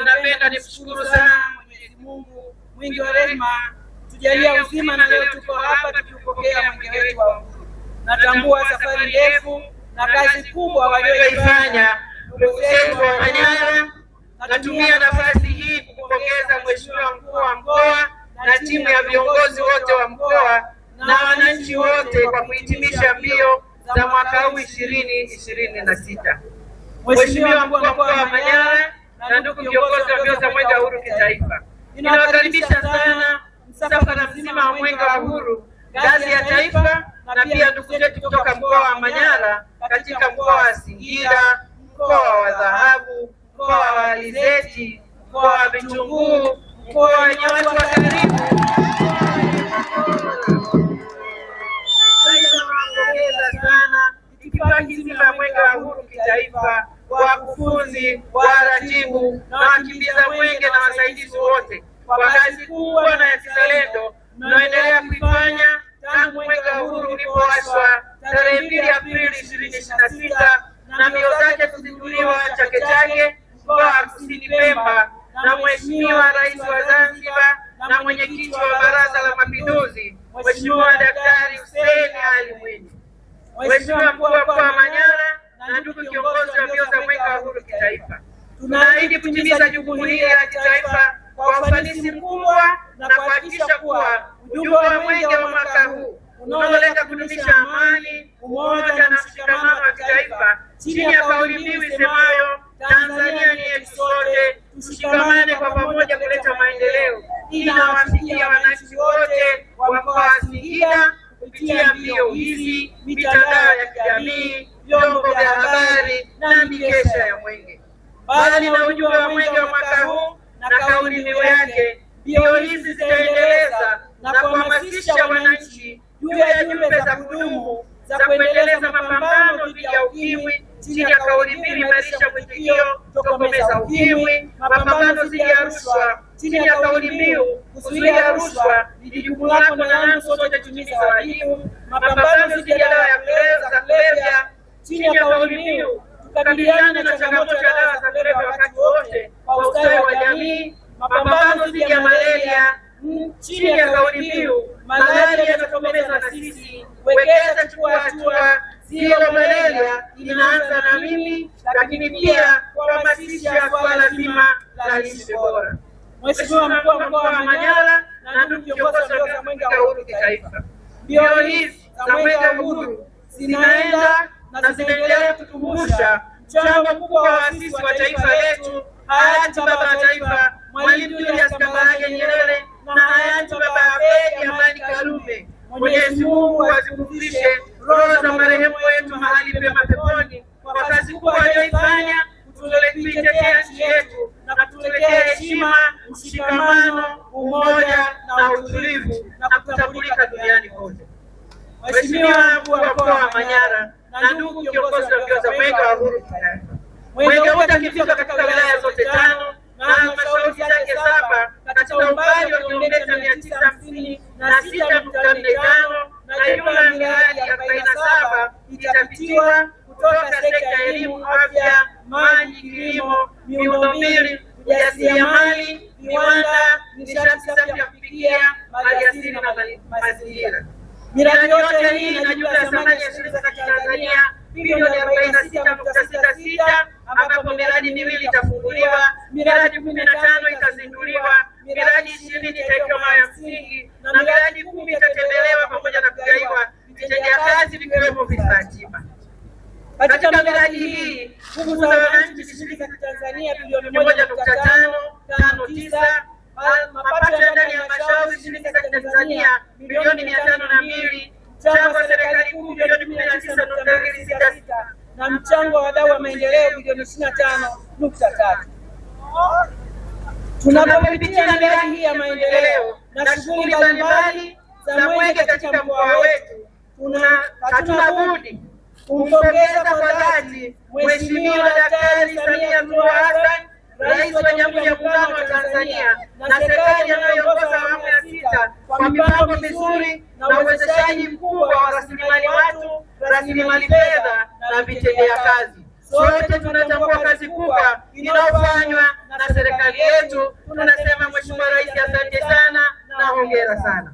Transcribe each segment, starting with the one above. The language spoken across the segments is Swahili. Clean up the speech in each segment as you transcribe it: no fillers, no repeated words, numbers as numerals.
Napenda nimshukuru sana Mwenyezi Mungu mwingi wa rehema tujalia uzima, na leo tuko hapa tukipokea mwenge wetu wa uhuru. Natambua safari ndefu na kazi kubwa walioifanya ndugu zetu wa Manyara. Natumia nafasi hii kupongeza Mheshimiwa Mkuu wa Mkoa na timu ya viongozi wote wa mkoa na wananchi wote kwa kuhitimisha mbio za mwaka huu 2026. Mheshimiwa Mkuu wa Mkoa wa Manyara na ndugu viongozi wa mbio za mwenge wa uhuru kitaifa, ninawakaribisha sana msafara mzima wa mwenge wa uhuru ngazi ya taifa, na pia ndugu zetu kutoka mkoa wa Manyara katika mkoa wa Singida, mkoa wa Dhahabu, mkoa wa Alizeti, mkoa wa Vitunguu, mkoa wenye watu wa karibu. Nawapongeza sana itifaki nzima ya mwenge wa uhuru kitaifa, wakufunzi, waratibu na wakimbiza mwenge na wasaidizi wote kwa kazi kubwa na ya kizalendo mnaendelea kuifanya tangu mwenge wa uhuru ulipowashwa tarehe 2 Aprili 2026 na mbio zake kuzinduliwa Chake Chake mkoa wa Kusini Pemba na Mheshimiwa Rais wa Zanzibar na mwenyekiti wa Baraza la Mapinduzi Mheshimiwa Daktari Hussein Ali Mwinyi. Mheshimiwa Mkuu wa Mkoa wa Manyara na ndugu kiongozi wa mbio za mwenge wa uhuru kitaifa, tunaahidi kutimiza jukumu hili la kitaifa kwa ufanisi mkubwa na kuhakikisha kuwa ujumbe wa mwenge wa mwaka huu unaoleta kudumisha amani, umoja na mshikamano wa kitaifa chini ya kauli mbiu isemayo Tanzania ni yetu sote, tushikamane kwa pamoja kuleta maendeleo, inawafikia wananchi wote wa mkoa wa Singida kupitia mbio hizi, mitandao ya kijamii, vyombo vya habari na mikesha ya mwenge. Bali na ujumbe wa mwenge wa mwaka huu na kauli mbiu yake, mbio hizi zitaendeleza na kuhamasisha wananchi juu ya jumbe za kudumu za kuendeleza mapambano dhidi ya ukimwi chini ya kauli mbiu imarisha mwitikio tokomeza ukimwi, mapambano dhidi ya rushwa chini ya kauli mbiu kuzuia rushwa ni jukumu lako na langu sote tutimize wajibu, mapambano dhidi ya dawa za kulevya chini ya kauli mbiu tukabiliane na changamoto ya dawa za kulevya wakati wote kwa ustawi wa jamii, mapambano dhidi ya malaria chini ya kauli mbiu malaria tokomeza na sisi, wekeza chukua hatua, zero malaria inaanza na mimi, lakini pia kuhamasisha swala zima la lishe bora. Mheshimiwa Mkuu wa Mkoa wa Manyara na ndugu viongozi wa mbio za mwenge wa uhuru kitaifa, mbio hizi za mwenge wa uhuru zinaenda na zinaendelea kutukumbusha mchango mkubwa wa waasisi wa taifa letu, hayati baba wa taifa Mwalimu Julius Kambarage Nyerere na hayati baba Abeid Amani Karume. Mwenyezi Mungu azipumzishe roho za marehemu wetu mahali pema peponi kwa kazi kubwa walioifanya kuitetea nchi yetu na kutuletea heshima, mshikamano, umoja na utulivu na kutambulika duniani kote. Mheshimiwa Mkuu wa Mkoa wa Manyara na ndugu kiongozi wa mbio za mwenge wa uhuru kitaifa, mwenge huu utakifika katika wilaya zote 5 na halmashauri zake 7 katika umbali wa kilomita 956.45 na jumla ya miradi 47 itapitiwa kutoka sekta ya elimu, afya, maji, kilimo, miundombinu, ujasiriamali, viwanda, nishati safi ya kupikia, maliasili na mazingira. Miradi yote hii ina jumla ya thamani ya shilingi za Tanzania bilioni 46.66, ambapo miradi 2 itafunguliwa, miradi 15 itazinduliwa, miradi 20 itawekewa mawe ya msingi na miradi 10 itatembelewa pamoja na kugaiwa vitendea kazi vikiwemo vifaa tiba. Katika miradi hii nguvu za wananchi shilingi za Tanzania bilioni 1.559, mapato ya ndani ya halmashauri shilingi za Tanzania milioni 502, mchango wa serikali kuu bilioni 19.266 na mchango wa wadau wa maendeleo bilioni 25.3. Tunapopitia miradi hii ya maendeleo na shughuli mbalimbali za mwenge katika mkoa wetu, hatuna budi kumpongeza kwa dhati Mheshimiwa Daktari Samia Suluhu Hassan, Rais wa Jamhuri ya Muungano wa Tanzania na serikali anayoongoza awamu ya 6 kwa mipango mizuri na uwezeshaji mkubwa wa rasilimali watu, rasilimali fedha na vitendea kazi. Sote tunatambua kazi kubwa inayofanywa na na serikali yetu. Tunasema Mheshimiwa Rais, asante sana na hongera sana.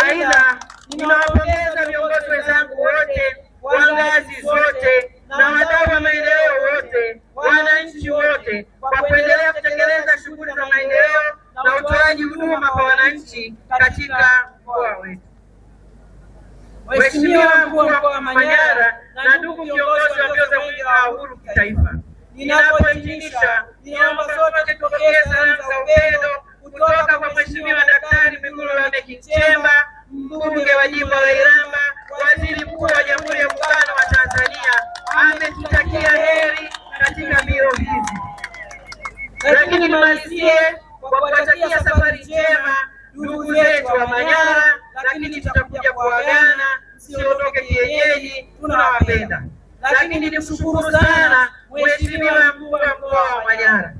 Aidha, ninawapongeza viongozi wenzangu wote wa ngazi zote na wadau wa maendeleo wote, wananchi wote, kwa kuendelea kutekeleza shughuli za maendeleo na utoaji huduma kwa wananchi katika mkoa wetu. Mheshimiwa Mkuu wa Mkoa wa Manyara na ndugu viongozi wa mbio za Mwenge wa Uhuru kitaifa, ninapohitimisha, ninaomba sote tupokee salamu za upendo kutoka kwa Mheshimiwa Daktari Mwigulu Lameck Nchemba, mbunge wa jimbo la Iramba, waziri mkuu wa Jamhuri ya Muungano wa Tanzania. Ametutakia heri katika mbio hizi. Lakini nimalizie kwa kuwatakia safari njema ndugu zetu wa Manyara, lakini tutakuja kuagana, msiondoke kienyeji, tunawapenda. Lakini nimshukuru sana Mheshimiwa Mkuu wa Mkoa wa Manyara.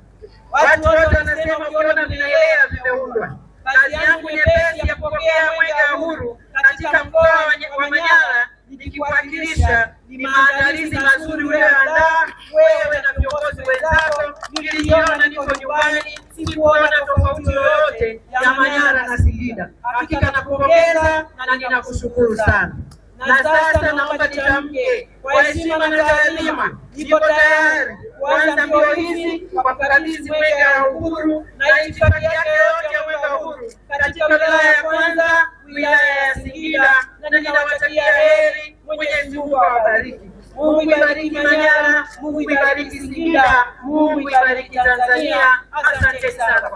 Watu wote wanasema ukiona vinaelea vimeundwa. Kazi yangu nyepesi ya kupokea Mwenge wa Uhuru katika mkoa wa Manyara nikikuwakilisha ni maandalizi mazuri ulioandaa wewe na viongozi wenzako. Nilijiona niko nyumbani, sikuona tofauti yoyote ya Manyara na Singida. Hakika nakupongeza na ninakushukuru sana. Na sasa naomba nitamke kwa heshima na taadhima, nipo tayari kuanza mbio hizi kwa kukabidhi Mwenge wa Uhuru na itifaki yake yote ya Mwenge wa Uhuru katika wilaya ya Kwanza, wilaya ya Singida, na ninawatakia heri. Mwenyezi Mungu awabariki. Mungu ibariki Manyara, Mungu ibariki Singida, Mungu ibariki Tanzania. Asante sana.